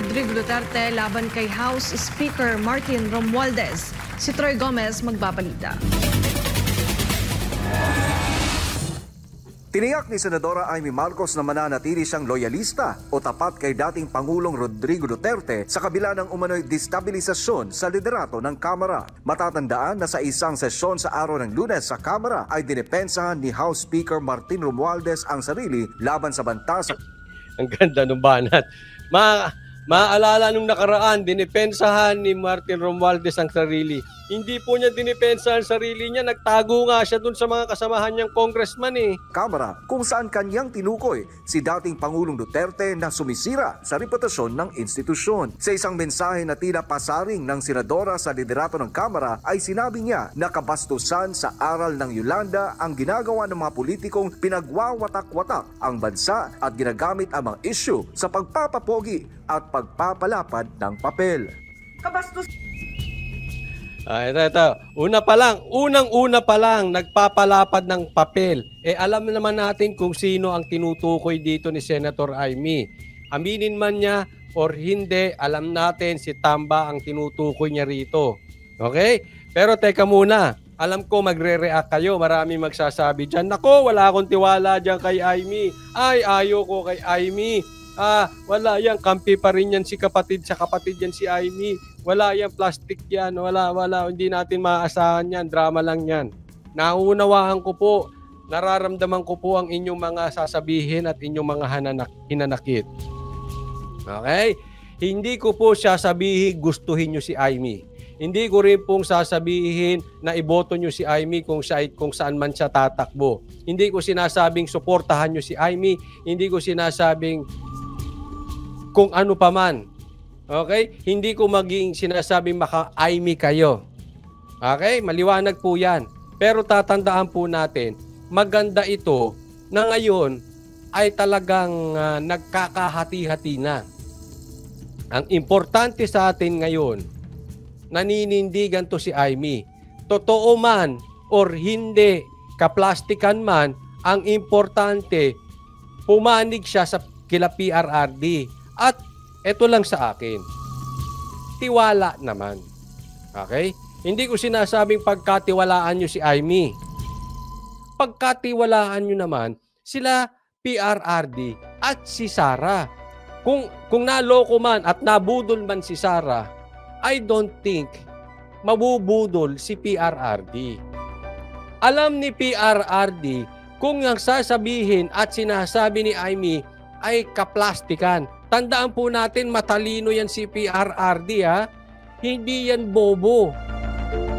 Rodrigo Duterte laban kay House Speaker Martin Romualdez. Si Troy Gomez magbabalita. Tiniyak ni Senadora Amy Marcos na mananatili siyang loyalista o tapat kay dating Pangulong Rodrigo Duterte sa kabila ng umano'y destabilisasyon sa liderato ng Kamara. Matatandaan na sa isang sesyon sa araw ng Lunes sa Kamara ay dinepensahan ni House Speaker Martin Romualdez ang sarili laban sa banta sa... Ang ganda ng banat. Maalala nung nakaraan, dinipensahan ni Martin Romualdez ang sarili. Hindi po niya dinipensa ang sarili niya. Nagtago nga siya dun sa mga kasamahan niyang congressman eh. Kamara kung saan kanyang tinukoy si dating Pangulong Duterte na sumisira sa reputasyon ng institusyon. Sa isang mensahe na tila pasaring ng senadora sa liderato ng Kamara ay sinabi niya na kabastusan sa aral ng Yolanda ang ginagawa ng mga politikong pinagwawatak-watak ang bansa at ginagamit ang mga isyu sa pagpapapogi at pagpapalapad ng papel. Kabastos. Ito. Unang-una pa lang, nagpapalapad ng papel. Alam naman natin kung sino ang tinutukoy dito ni Senator Amy. Aminin man niya or hindi, alam natin si Tamba ang tinutukoy niya rito. Okay? Pero teka muna, alam ko magre-react kayo. Marami magsasabi dyan, nako, wala akong tiwala dyan kay Amy. Ay, ayoko kay Amy. Wala yan, kampi pa rin yan si kapatid, sa kapatid yan si Amy. Wala yan, plastic yan, wala, hindi natin maaasahan yan, drama lang yan. Naunawaan ko po, nararamdaman ko po ang inyong mga sasabihin at inyong mga hinanakit. Okay? Hindi ko po sasabihin gustuhin nyo si Amy. Hindi ko rin pong sasabihin na iboto nyo si Amy kung saan man siya tatakbo. Hindi ko sinasabing suportahan nyo si Amy. Hindi ko sinasabing kung ano pa man. Okay? Hindi ko maging sinasabing maka-Amy kayo. Okay? Maliwanag po yan. Pero tatandaan po natin, maganda ito na ngayon ay talagang nagkakahati-hati na. Ang importante sa atin ngayon, naninindigan to si Amy. Totoo man or hindi, kaplastikan man, ang importante, pumanig siya sa kila PRRD. At ito lang sa akin, tiwala naman. Okay? Hindi ko sinasabing pagkatiwalaan nyo si Amy. Pagkatiwalaan nyo naman sila PRRD at si Sara. Kung naloko man at nabudol man si Sara, I don't think mabubudol si PRRD. Alam ni PRRD kung ang sasabihin at sinasabi ni Amy ay kaplastikan. Tandaan po natin, matalino yan si PRRD ha. Hindi yan bobo.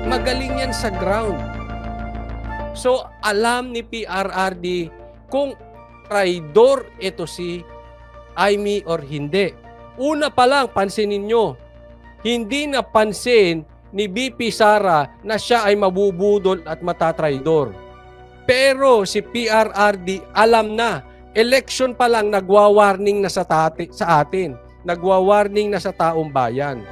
Magaling yan sa ground. So, alam ni PRRD kung traidor ito si Amy or hindi. Una pa lang, pansinin nyo, hindi napansin ni VP Sara na siya ay mabubudol at matatraidor. Pero si PRRD alam na. Election pa lang nagwa-warning na sa atin. Nagwa-warning na sa taong bayan.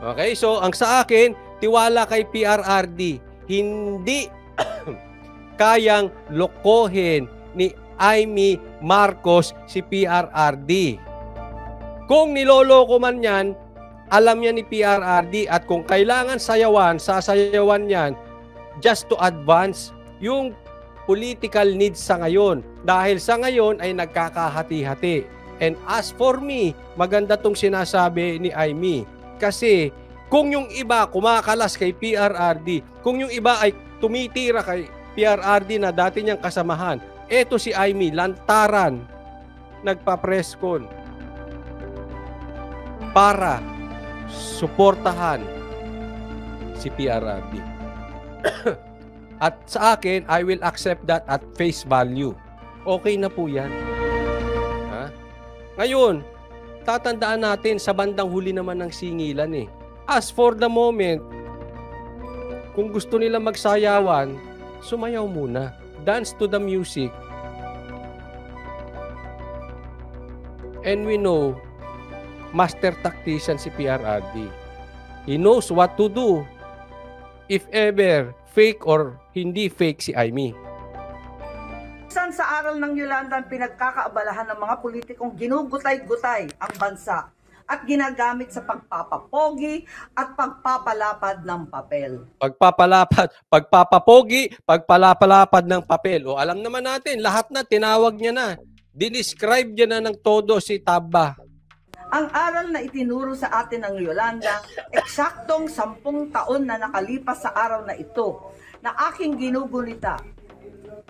Okay, so ang sa akin, tiwala kay PRRD. Hindi kayang lokohin ni Amy Marcos si PRRD. Kung niloloko man yan, alam niya ni PRRD at kung kailangan sayawan, sasayawan yan just to advance yung political needs sa ngayon. Dahil sa ngayon ay nagkakahati-hati. And as for me, maganda tong sinasabi ni Amy. Kasi kung yung iba kumakalas kay PRRD, kung yung iba ay tumitira kay PRRD na dati niyang kasamahan, eto si Amy, lantaran, nagpa-presscon para suportahan si PRRD. At sa akin, I will accept that at face value. Okay na po yan. Ha? Ngayon, tatandaan natin sa bandang huli naman ng singilan eh. As for the moment, kung gusto nila magsayawan, sumayaw muna. Dance to the music. And we know, master tactician si PRRD. He knows what to do if ever fake or hindi fake si Amy. Saan sa aral ng Yolanda ang pinagkakaabalahan ng mga politikong ginugutay-gutay ang bansa at ginagamit sa pagpapapogi at pagpapalapad ng papel. Pagpapapogi, pagpalapalapad ng papel. O alam naman natin, lahat na tinawag niya na. Dinescribe niya na ng todo si Tamba. Ang aral na itinuro sa atin ng Yolanda, eksaktong 10 taon na nakalipas sa araw na ito, na aking ginugunita,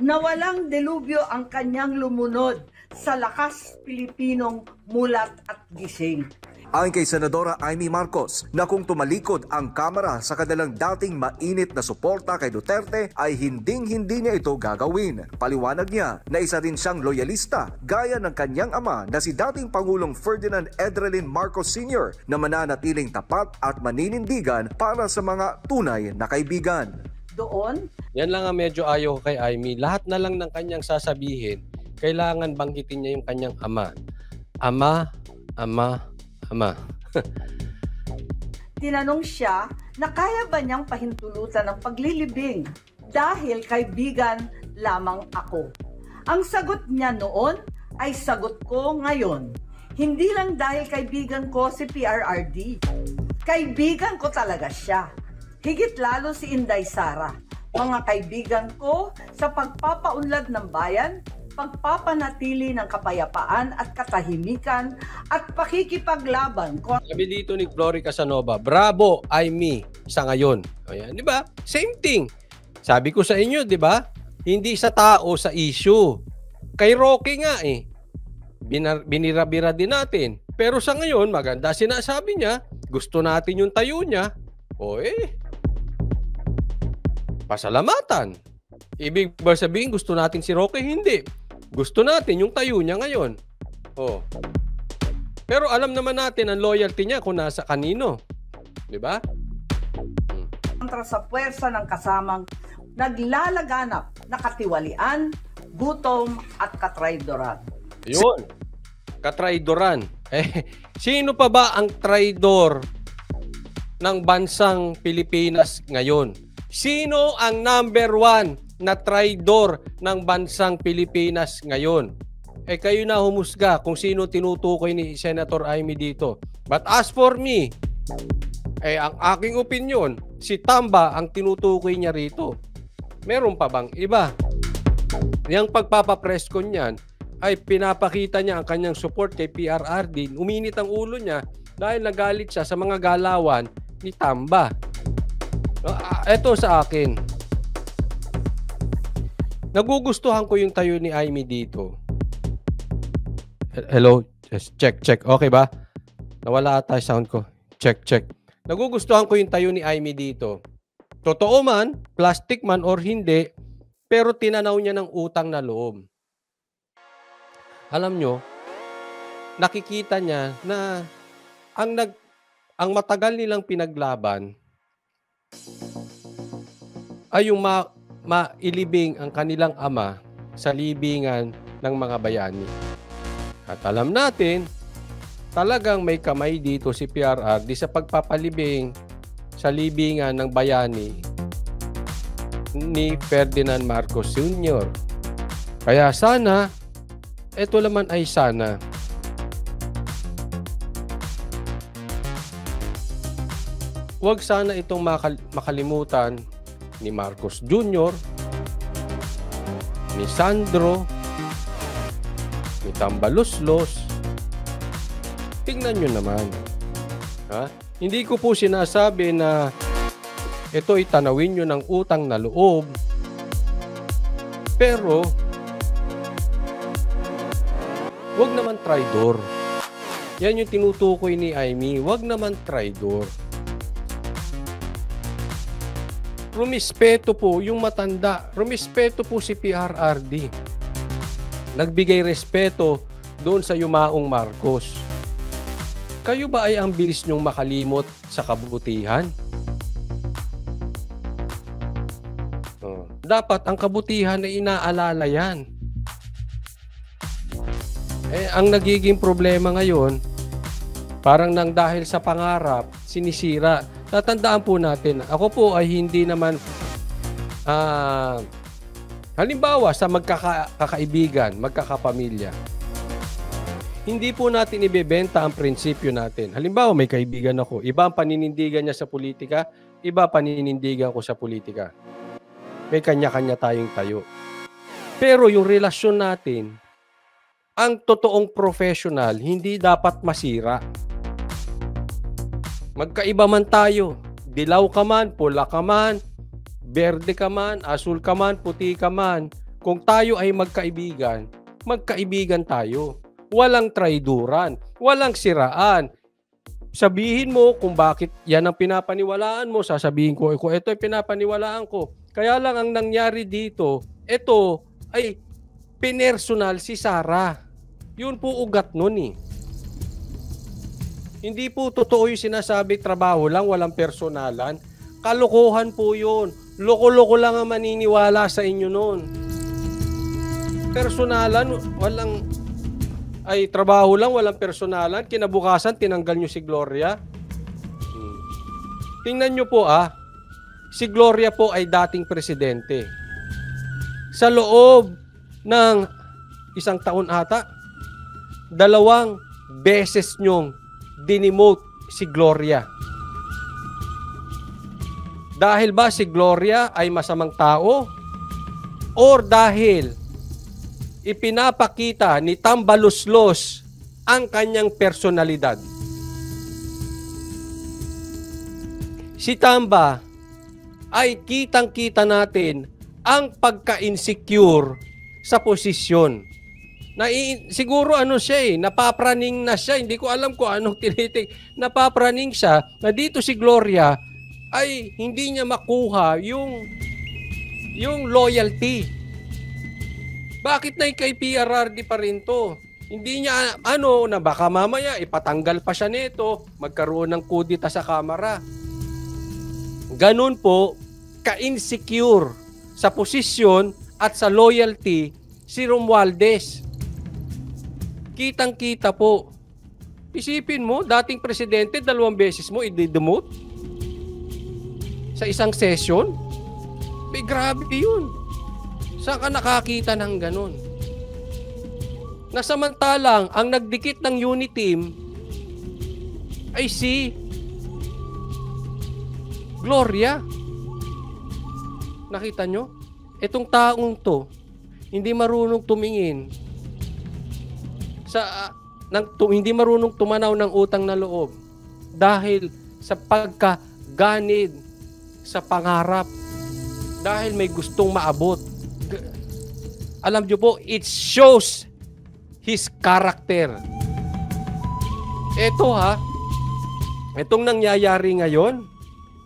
na walang delubyo ang kanyang lumunod sa lakas Pilipinong mulat at gising. Ayon kay Senadora Amy Marcos na kung tumalikod ang Kamara sa kanilang dating mainit na suporta kay Duterte ay hinding-hindi niya ito gagawin. Paliwanag niya na isa rin siyang loyalista gaya ng kanyang ama na si dating Pangulong Ferdinand Edrelin Marcos Sr. na mananatiling tapat at maninindigan para sa mga tunay na kaibigan. Doon, Yan lang ang medyo ayaw ko kay Amy. Lahat na lang ng kanyang sasabihin, kailangan banggitin niya yung kanyang ama. Ama. tinanong siya na kaya ba niyang pahintulutan ng paglilibing dahil kaibigan lamang ako. Ang sagot niya noon ay sagot ko ngayon. Hindi lang dahil kaibigan ko si PRRD. Kaibigan ko talaga siya. Higit lalo si Inday Sara. Mga kaibigan ko sa pagpapaunlad ng bayan, pagpapanatili ng kapayapaan at katahimikan at pakikipaglaban. Sabi dito ni Glory Casanova, bravo, Amy, sa ngayon. Ayan, di ba? Same thing. Sabi ko sa inyo, di ba? Hindi sa tao, sa issue. Kay Rocky nga eh. Binira-bira din natin. Pero sa ngayon, maganda sinasabi niya, gusto natin yung tayo niya. O pasalamatan. Ibig ba sabihin, gusto natin si Rocky? Hindi. Gusto natin yung tayo niya ngayon. Pero alam naman natin ang loyalty niya kung nasa kanino. Di ba? Kontra sa puwersa ng kasamang naglalaganap na katiwalian, gutom at katraidoran. Yun. Katraidoran. Sino pa ba ang traidor ng bansang Pilipinas ngayon? Sino ang number 1 na traidor ng bansang Pilipinas ngayon? Kayo na humusga kung sino tinutukoy ni Senator Amy dito. But as for me, ang aking opinion, si Tamba ang tinutukoy niya rito. Meron pa bang iba? Yang pagpapapress ko niyan ay pinapakita niya ang kanyang support kay PRRD. Uminit ang ulo niya dahil nagalit siya sa mga galawan ni Tamba. Ito sa akin. Nagugustuhan ko yung tayo ni Amy dito. Hello? Check. Okay ba? Nawala ata yung sound ko. Check. Nagugustuhan ko yung tayo ni Amy dito. Totoo man, plastic man or hindi, pero tinanaw niya ng utang na loob. Alam nyo, nakikita niya na ang matagal nilang pinaglaban ay yung mailibing ang kanilang ama sa libingan ng mga bayani. At alam natin, talagang may kamay dito si PRRD sa pagpapalibing sa libingan ng bayani ni Ferdinand Marcos Sr. Kaya sana, ito naman ay sana, huwag sana itong makalimutan ni Marcos Jr., ni Sandro, ni Tambaluslos. Tingnan nyo naman. Hindi ko po sinasabi na ito itanawin nyo ng utang na loob. Pero, huwag naman traidor. Yan yung tinutukoy ni Amy. Huwag naman traidor. Rumispeto po yung matanda. Rumispeto po si PRRD. Nagbigay respeto doon sa yumaong Marcos. Kayo ba ay ang bilis nyong makalimot sa kabutihan? Dapat ang kabutihan ay inaalala yan. Ang nagiging problema ngayon, parang nang dahil sa pangarap, sinisira. Tatandaan po natin, ako po ay hindi naman Halimbawa, sa magkakaibigan, magkakapamilya, hindi po natin ibebenta ang prinsipyo natin. Halimbawa, may kaibigan ako, iba ang paninindigan niya sa politika, iba paninindigan ko sa politika. May kanya-kanya tayong tayo. Pero yung relasyon natin, ang totoong professional, hindi dapat masira. Magkaiba man tayo. Dilaw ka man, pula ka man, berde ka man, asul ka man, puti ka man. Kung tayo ay magkaibigan, magkaibigan tayo. Walang traiduran, walang siraan. Sabihin mo kung bakit yan ang pinapaniwalaan mo, sasabihin ko, ito ay pinapaniwalaan ko. Kaya lang ang nangyari dito, ito ay pinersonal si Sara. Yun po ugat nun eh. Hindi po totoo yung sinasabi trabaho lang, walang personalan. Kalokohan po yun. Loko-loko lang ang maniniwala sa inyo nun. Personalan, ay trabaho lang, walang personalan. Kinabukasan, tinanggal nyo si Gloria. Tingnan nyo po si Gloria po ay dating presidente. Sa loob ng isang taon ata, 2 beses nyong dinimote si Gloria. Dahil ba si Gloria ay masamang tao? Or dahil ipinapakita ni Tambaluslos ang kanyang personalidad? Si Tamba ay kitang-kita natin ang pagka-insecure sa posisyon. Siguro siya napapraning na siya. Hindi ko alam kung anong tinitig. Napapraning siya na dito si Gloria ay hindi niya makuha yung loyalty. Bakit na kay PRRD pa rin to? Hindi niya na baka mamaya ipatanggal pa siya nito, magkaroon ng kudita sa Kamara. Ganun po, ka-insecure sa posisyon at sa loyalty si Romualdez. Kitang-kita po. Isipin mo, dating presidente, 2 beses mo i-demote sa isang session? Grabe yun. Saan ka nakakita ng ganun? Nasamantalang, ang nagdikit ng unit team ay si Gloria. Nakita nyo? Itong taong to, hindi marunong tumingin hindi marunong tumanaw ng utang na loob dahil sa pagkaganid sa pangarap, dahil may gustong maabot. Alam nyo po, it shows his character. Itong nangyayari ngayon,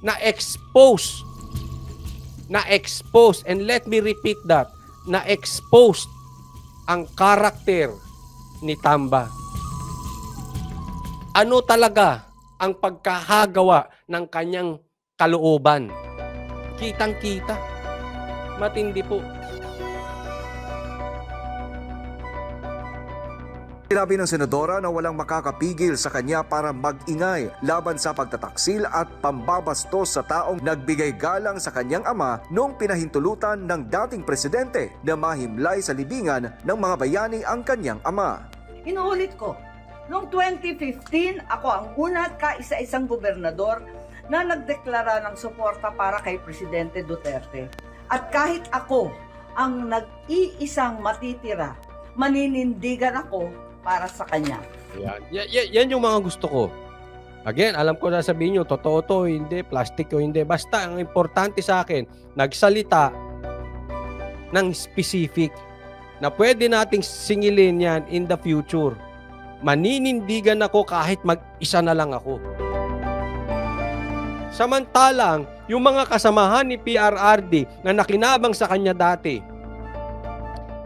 na-expose, and let me repeat that, na-expose ang character ni Tamba. Ano talaga ang pagkahagawa ng kanyang kalooban? Kitang-kita. Matindi po. Sinabi ng senadora na walang makakapigil sa kanya para mag-ingay laban sa pagtataksil at pambabastos sa taong nagbigay galang sa kanyang ama noong pinahintulutan ng dating presidente na mahimlay sa libingan ng mga bayani ang kanyang ama. Inuulit ko, noong 2015, ako ang una at kaisa-isang gobernador na nagdeklara ng suporta para kay Presidente Duterte. At kahit ako ang nag-iisang matitira, maninindigan ako para sa kanya. Yan yung mga gusto ko. Again, alam ko na sabihin nyo, totoo to, hindi, plastic o hindi. Basta, ang importante sa akin, nagsalita ng specific na pwede nating singilin yan in the future. Maninindigan ako kahit mag-isa na lang ako. Samantalang, yung mga kasamahan ni PRRD na nakinabang sa kanya dati,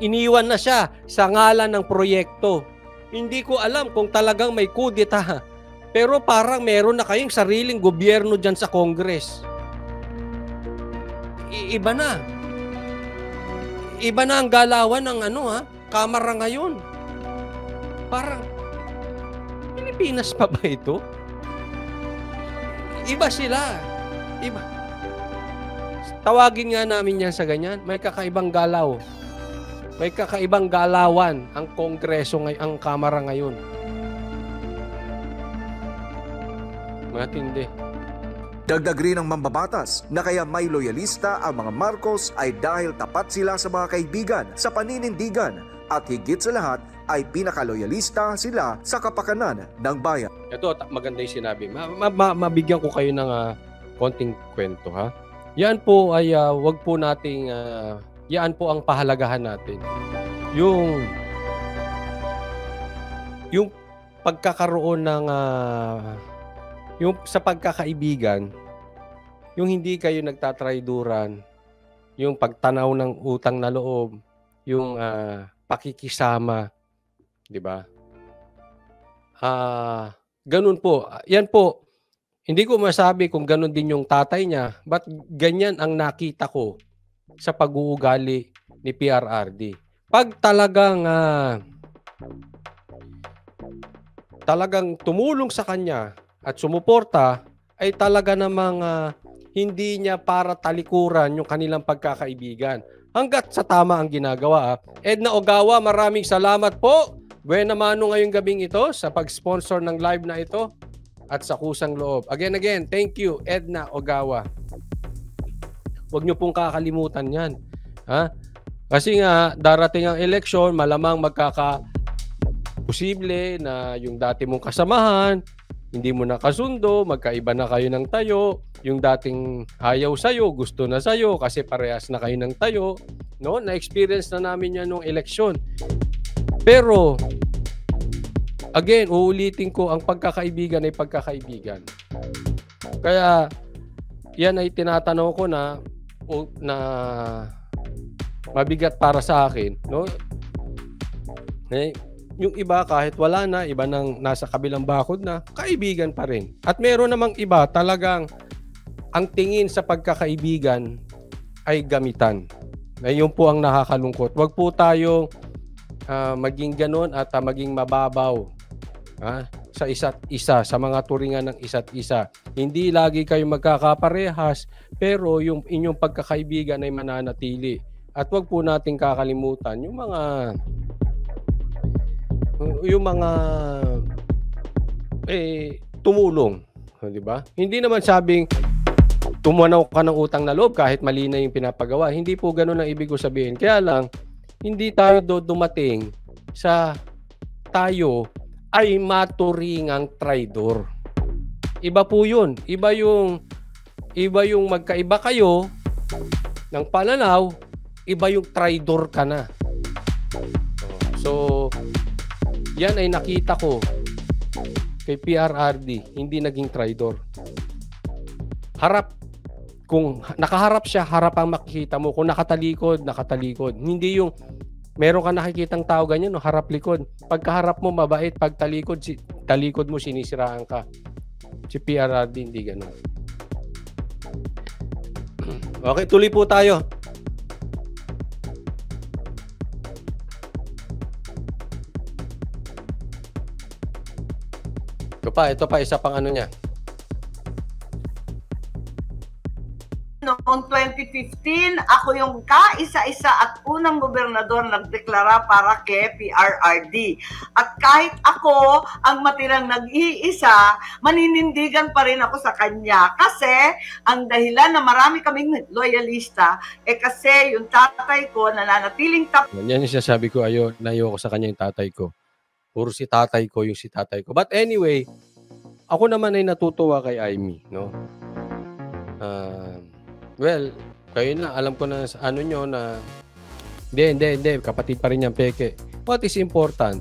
iniwan na siya sa ngalan ng proyekto. Hindi ko alam kung talagang may kudeta. Pero parang meron na kayong sariling gobyerno dyan sa Congress. Iba na. Iba na ang galawan ng Kamara ngayon. Parang, Pilipinas pa ba ito? Iba sila. Iba. Tawagin nga namin yan sa ganyan. May kakaibang galaw. May kakaibang galawan ang Kongreso, ang Kamara ngayon. Matindi. Dagdag rin ng mambabatas na kaya may loyalista ang mga Marcos ay dahil tapat sila sa mga kaibigan sa paninindigan at higit sa lahat ay pinakaloyalista sila sa kapakanan ng bayan. Ito, maganda yung sinabi. Mabigyan ko kayo ng konting kwento, ha? Yan po ay wag po nating yan po ang pahalagahan natin. Yung pagkakaroon ng yung sa pagkakaibigan, yung hindi kayo nagtatrayduran, yung pagtanaw ng utang na loob, yung pakikisama, di ba? Ganun po. Yan po. Hindi ko masabi kung ganun din yung tatay niya, but ganyan ang nakita ko sa pag-uugali ni PRRD. Pag talagang tumulong sa kanya at sumuporta, ay talaga namang hindi niya para talikuran yung kanilang pagkakaibigan. Hanggat sa tama ang ginagawa. Edna Ogawa, maraming salamat po. Buena mano ngayong gabing ito sa pag-sponsor ng live na ito at sa kusang loob. Again, thank you, Edna Ogawa. Huwag niyo pong kakalimutan yan. Ha? Kasi nga, darating ang eleksyon, malamang magkaka-posible na yung dati mong kasamahan, hindi mo nakasundo, magkaiba na kayo ng tayo, yung dating ayaw sa'yo, gusto na sa'yo kasi parehas na kayo ng tayo. No? Na-experience na namin yan nung eleksyon. Pero, again, uulitin ko, ang pagkakaibigan ay pagkakaibigan. Kaya, yan ay tinatanong ko na mabigat para sa akin. No? Yung iba kahit wala na, iba nang nasa kabilang bakod na, kaibigan pa rin. At meron namang iba talagang ang tingin sa pagkakaibigan ay gamitan. Yun po ang nakakalungkot. Huwag po tayong maging ganon at maging mababaw sa isa't isa, sa mga turingan ng isa't isa. Hindi lagi kayo magkakaparehas, pero yung inyong pagkakaibigan ay mananatili. At huwag po nating kakalimutan yung mga tumulong, di ba? Hindi naman sabing tumanaw ka ng utang na loob kahit mali na yung pinapagawa. Hindi po ganoon ang ibig ko sabihin. Kaya lang, hindi tayo dumating sa tayo ay maturingang traidor. Iba po yun. Iba yung magkaiba kayo ng pananaw, iba yung traidor ka na. So, yan ay nakita ko kay PRRD, hindi naging traidor. Harap. Kung nakaharap siya, harap ang makikita mo. Kung nakatalikod, nakatalikod. Hindi yung meron ka nakikitang tao ganyan, no? Harap-likod. Pagkaharap mo, mabait. Pag talikod mo, sinisiraan ka. Si PRRD, hindi ganun. Okay, tuloy po tayo. Ito pa, isa pang ano niya. Noong 2015, ako yung kaisa-isa at unang gobernador nagdeklara para kay PRRD. At kahit ako ang matirang nag-iisa, maninindigan pa rin ako sa kanya. Kasi ang dahilan na marami kaming loyalista, kasi yung tatay ko nananatiling Yan yung sinasabi ko, ayoko sa kanya yung tatay ko. Puro si tatay ko yung si tatay ko. But anyway, ako naman ay natutuwa kay Amy, no? Well, kayo na, alam ko na sa ano nyo na hindi, kapatid pa rin yan, peke. What is important?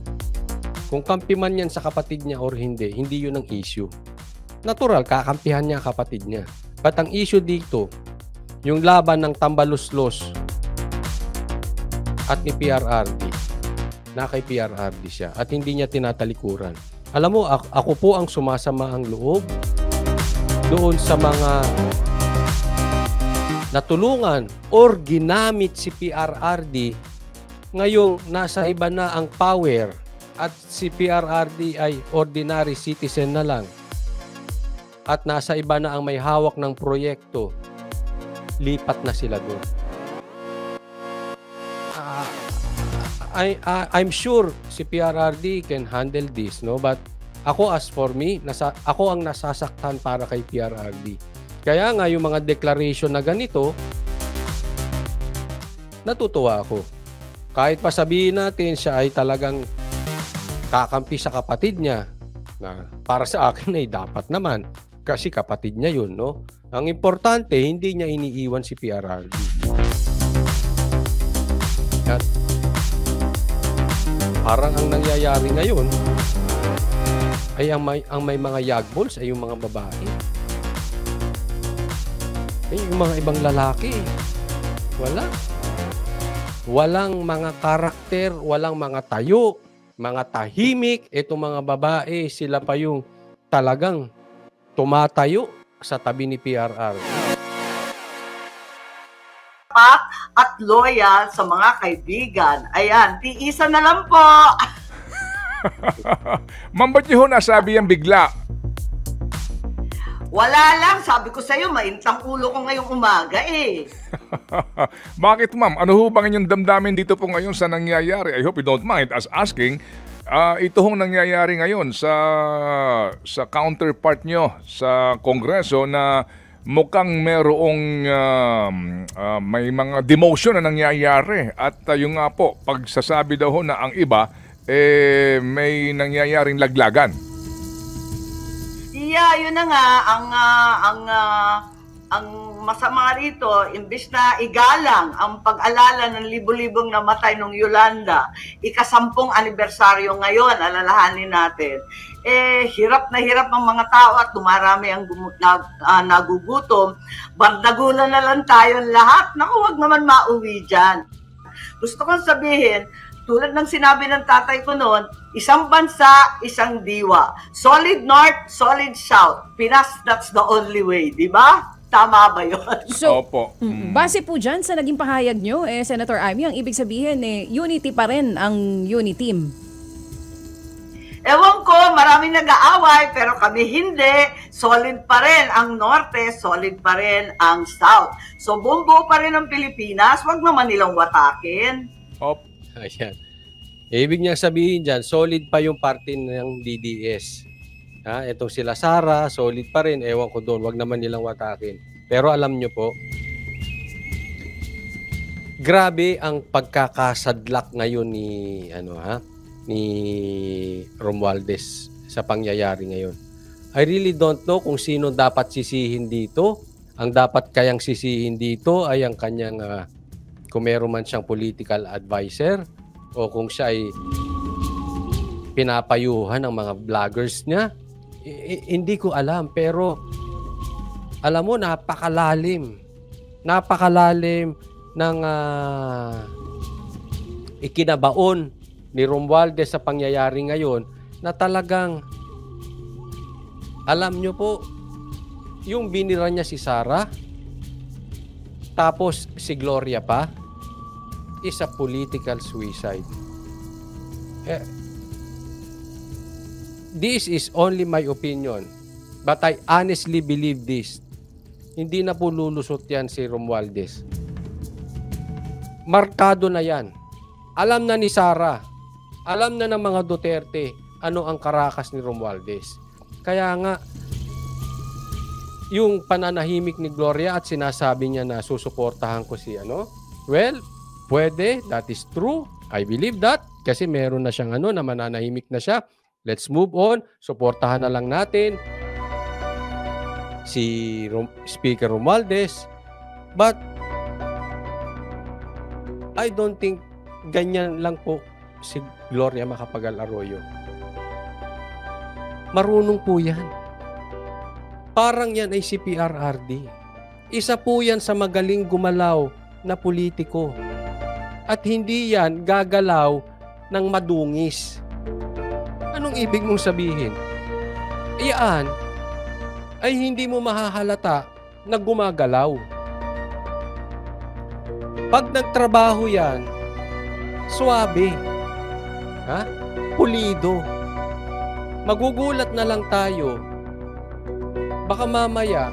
Kung kampi man yan sa kapatid niya or hindi yun ang issue. Natural, kakampihan niya kapatid niya. But ang issue dito, yung laban ng tambaluslos at ni PRRD, na kay PRRD siya at hindi niya tinatalikuran. Alam mo, ako po ang sumasama ang loob doon sa mga natulungan or ginamit si PRRD ngayong nasa iba na ang power at si PRRD ay ordinary citizen na lang at nasa iba na ang may hawak ng proyekto lipat na sila doon. I'm sure si PRRD can handle this, no? But ako, as for me, ako ang nasasaktan para kay PRRD. Kaya nga yung mga declaration na ganito, natutuwa ako. Kahit pa sabihin natin siya ay talagang kakampi sa kapatid niya, na para sa akin ay dapat naman kasi kapatid niya yun, no? Ang importante, hindi niya iniiwan si PRRD. At parang ang nangyayari ngayon ay ang may mga yagballs ay yung mga babae. Ay yung mga ibang lalaki. Walang mga karakter, walang mga tayo, mga tahimik. Itong mga babae, sila pa yung talagang tumatayo sa tabi ni PRR. At loyal sa mga kaibigan. Ayan, tiisan na lang po. Ma'am, ba't niyo nasabi yan bigla? Wala lang, sabi ko sa'yo, maintang ulo ko ngayong umaga eh. Bakit ma'am? Ano ho ba inyong damdamin dito po ngayon sa nangyayari? I hope you don't mind us asking. Ito hong nangyayari ngayon sa counterpart nyo sa Kongreso na mukhang merong may mga demotion na nangyayari. At yung nga po, pagsasabi daw ho na ang iba, may nangyayaring laglagan. Yeah, yun na nga, ang masama rito, imbis na igalang ang pag-alala ng libo-libong namatay nung Yolanda, ika-10 anibersaryo ngayon, alalahanin natin, hirap na hirap ang mga tao at dumarami ang nagugutom, bardagulan na lang tayo lahat, naku, wag naman mauwi dyan. Gusto kong sabihin, tulad ng sinabi ng tatay ko noon, isang bansa, isang diwa. Solid North, solid South. Pinas, that's the only way. Di ba? Tama ba yun? So, Opo. base po dyan sa naging pahayag nyo, Senator Amy, ang ibig sabihin, unity pa rin ang UNITEAM. Ewan ko, maraming nag-aaway, pero kami hindi. Solid pa rin ang Norte, solid pa rin ang South. So, buo pa rin ang Pilipinas, wag naman nilang watakin. Opo. Ayan. Ibig niya sabihin dyan, solid pa yung parte ng DDS. Itong sila Sara, solid pa rin. Ewan ko doon, wag naman nilang watakin. Pero alam nyo po, grabe ang pagkakasadlak ngayon ni Romualdez sa pangyayari ngayon. I really don't know kung sino dapat sisihin dito. Ang dapat kayang sisihin dito ay ang kanyang kung meron man siyang political advisor o kung siya ay pinapayuhan ng mga vloggers niya. Hindi ko alam, pero alam mo, napakalalim ng ikinabaon ni Romualdez sa pangyayari ngayon na talagang alam nyo po, yung binira niya si Sara tapos si Gloria pa, is a political suicide. This is only my opinion, but I honestly believe this. Hindi na po lulusot yan si Romualdez. Markado na yan. Alam na ni Sara, alam na ng mga Duterte ano ang karakas ni Romualdez. Kaya nga, yung pananahimik ni Gloria at sinasabi niya na susuportahan ko si well, pwede, that is true. I believe that kasi meron na siyang na mananahimik na siya. Let's move on. Suportahan na lang natin si Speaker Romualdez. But I don't think ganyan lang po si Gloria Macapagal Arroyo. Marunong po yan. Parang yan ay si PRRD. Isa po yan sa magaling gumalaw na politiko. At hindi yan gagalaw ng madungis. Anong ibig mong sabihin? Iyan ay hindi mo mahahalata na gumagalaw. Pag nagtrabaho yan, suwabe. Pulido. Magugulat na lang tayo. Baka mamaya,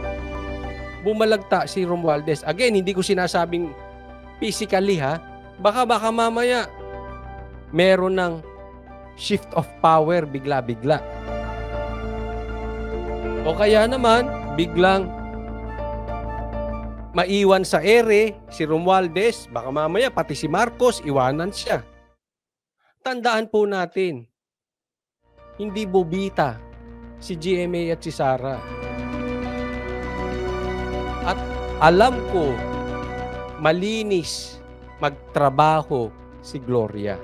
bumalagta si Romualdez. Again, hindi ko sinasabing physically ha. Baka mamaya meron ng shift of power bigla-bigla. O kaya naman, biglang maiwan sa ere si Romualdez, baka mamaya pati si Marcos, iwanan siya. Tandaan po natin, hindi bobita si GMA at si Sara. At alam ko, malinis magtrabaho si Gloria.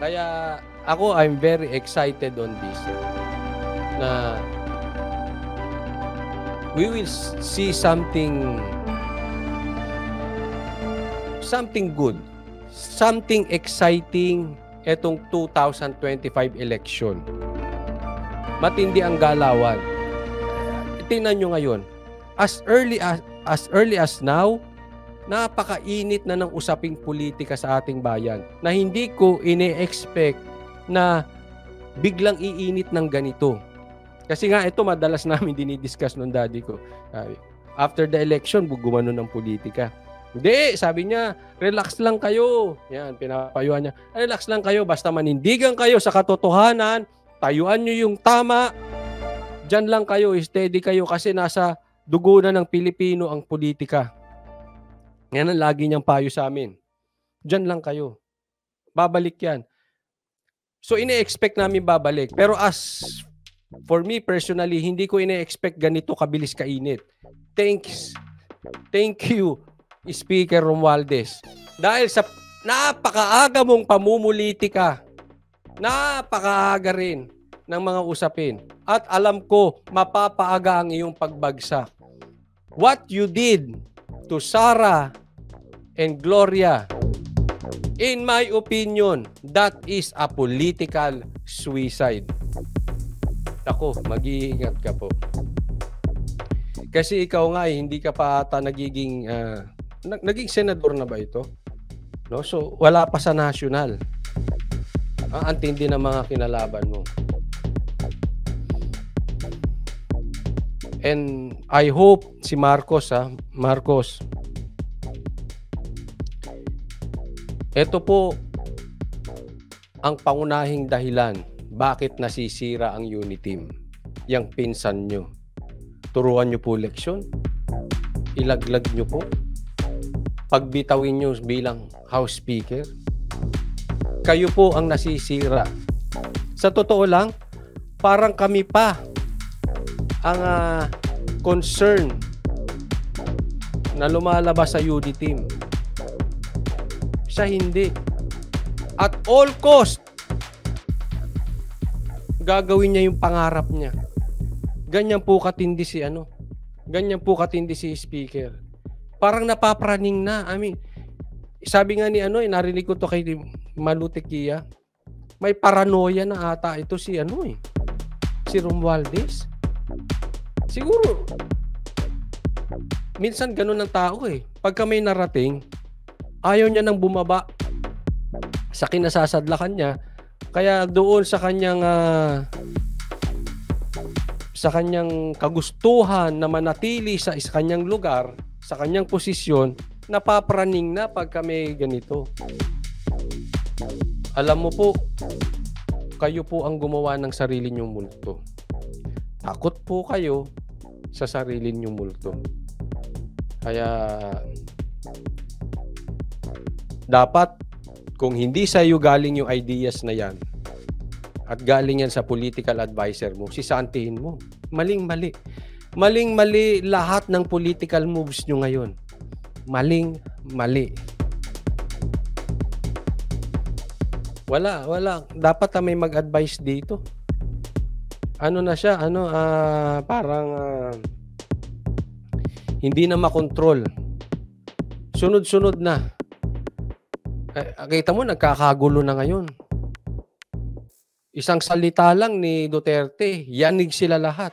Kaya ako, I'm very excited on this. Na we will see something good, something exciting etong 2025 election. Matindi ang galawan. Tingnan nyo ngayon, as early as now, napakainit na ng usaping politika sa ating bayan na hindi ko ine-expect na biglang iinit ng ganito. Kasi nga ito madalas namin dinidiscuss nung daddy ko. After the election, gumano ng politika. Hindi, sabi niya, relax lang kayo. Yan, pinapayuhan niya. Relax lang kayo, basta manindigan kayo sa katotohanan, tayuan niyo yung tama. Diyan lang kayo, steady kayo kasi nasa dugo na ng Pilipino ang politika. Yan ang lagi niyang payo sa amin. Diyan lang kayo. Babalik yan. So, ine-expect namin babalik. Pero for me personally, hindi ko ine-expect ganito kabilis kainit. Thank you, Speaker Romualdez. Dahil sa napakaaga mong pamumulitika, napakaaga rin ng mga usapin. At alam ko, mapapaaga ang iyong pagbagsak. What you did to Sara and Gloria, in my opinion, that is a political suicide. Ako, mag-iingat ka po. Kasi ikaw nga hindi ka pa ata naging senador na ba ito? No? So, wala pa sa national. Ang antindi ng mga kinalaban mo. And I hope si Marcos, ito po ang pangunahing dahilan bakit nasisira ang Uniteam. Yang pinsan nyo. Turuan nyo po leksyon. Ilaglag nyo po. Pagbitawin nyo bilang House Speaker. Kayo po ang nasisira. Sa totoo lang, parang kami pa ang concern na lumalabas sa Uniteam. Siya hindi. At all cost, gagawin niya yung pangarap niya. Ganyan po katindi si Ganyan po katindi si Speaker. Parang napapraning na. I mean, sabi nga ni narinig ko to kay Malutekia, may paranoia na ata ito si si Romualdez. Siguro minsan ganun ang tao Pagka may narating, ayaw niya nang bumaba sa kinasasadlakan niya. Kaya doon sa kanyang kagustuhan na manatili sa kanyang lugar, sa kanyang posisyon, napapraning na pagka may ganito. Alam mo po, kayo po ang gumawa ng sarili niyong multo. Takot po kayo sa sarili niyong multo. Kaya dapat kung hindi sa iyo galing yung ideas na yan at galing yan sa political advisor mo, sisantihin mo. Maling-mali. Maling-mali lahat ng political moves nyo ngayon. Maling-mali. Wala. Dapat may mag-advise dito. Ano na siya? Parang hindi na makontrol. Sunod-sunod na. Kita mo, nagkakagulo na ngayon. Isang salita lang ni Duterte, yanig sila lahat.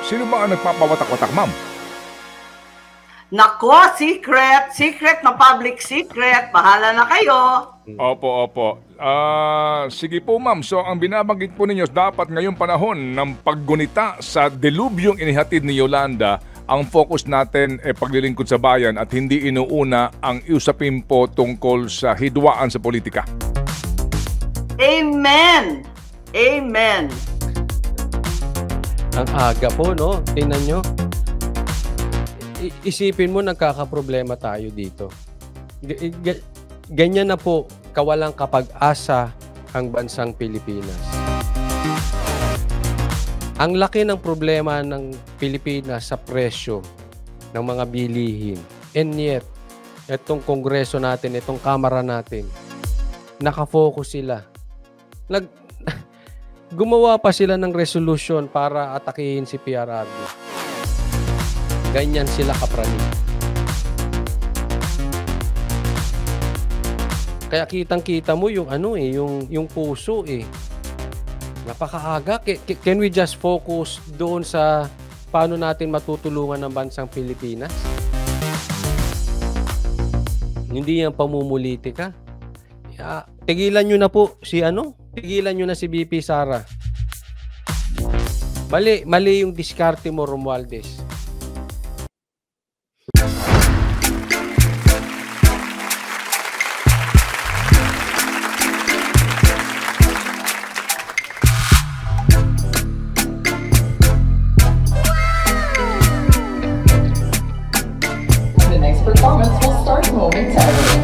Sino ba ang nagpapawatak-watak, ma'am? Nako, secret na public secret. Bahala na kayo. Opo. Sige po ma'am, so ang binabanggit po ninyo, dapat ngayong panahon ng paggunita sa delubyong inihatid ni Yolanda, ang focus natin ay paglilingkod sa bayan at hindi inuuna ang usapin po tungkol sa hidwaan sa politika. Amen! Amen! Ang aga po, no? Tingnan nyo. Isipin mo, nagkakaproblema tayo dito. Ganyan na po kawalang kapag-asa ang bansang Pilipinas. Ang laki ng problema ng Pilipinas sa presyo ng mga bilihin. And yet, itong kongreso natin, itong kamara natin, nakafocus sila. Gumawa pa sila ng resolution para atakihin si PRRD. Ganyan sila kapraning. Kaya kitang-kita mo yung yung puso eh. Napakaaga. Can we just focus doon sa paano natin matutulungan ng bansang Pilipinas? Hindi yan pamumulitika. Tigilan nyo na po tigilan nyo na si BP Sara. Mali yung diskarte mo, Romualdez. The next performance will start momentarily.